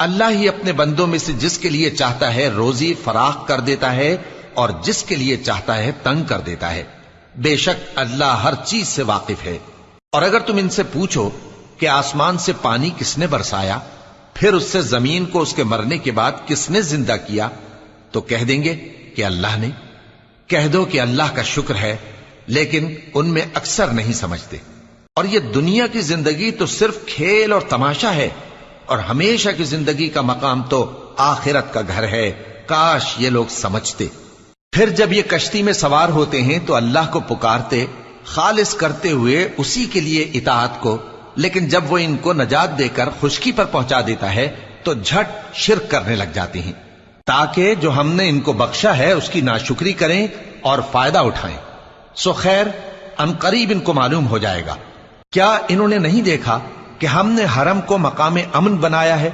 اللہ ہی اپنے بندوں میں سے جس کے لیے چاہتا ہے روزی فراخ کر دیتا ہے اور جس کے لیے چاہتا ہے تنگ کر دیتا ہے۔ بے شک اللہ ہر چیز سے واقف ہے۔ اور اگر تم ان سے پوچھو کہ آسمان سے پانی کس نے برسایا، پھر اس سے زمین کو اس کے مرنے کے بعد کس نے زندہ کیا، تو کہہ دیں گے کہ اللہ نے۔ کہہ دو کہ اللہ کا شکر ہے، لیکن ان میں اکثر نہیں سمجھتے۔ اور یہ دنیا کی زندگی تو صرف کھیل اور تماشا ہے، اور ہمیشہ کی زندگی کا مقام تو آخرت کا گھر ہے۔ کاش یہ لوگ سمجھتے۔ پھر جب یہ کشتی میں سوار ہوتے ہیں تو اللہ کو پکارتے، خالص کرتے ہوئے اسی کے لیے اطاعت کو، لیکن جب وہ ان کو نجات دے کر خشکی پر پہنچا دیتا ہے تو جھٹ شرک کرنے لگ جاتے ہیں، تاکہ جو ہم نے ان کو بخشا ہے اس کی ناشکری کریں اور فائدہ اٹھائیں۔ سو خیر، ان قریب ان کو معلوم ہو جائے گا۔ کیا انہوں نے نہیں دیکھا کہ ہم نے حرم کو مقام امن بنایا ہے؟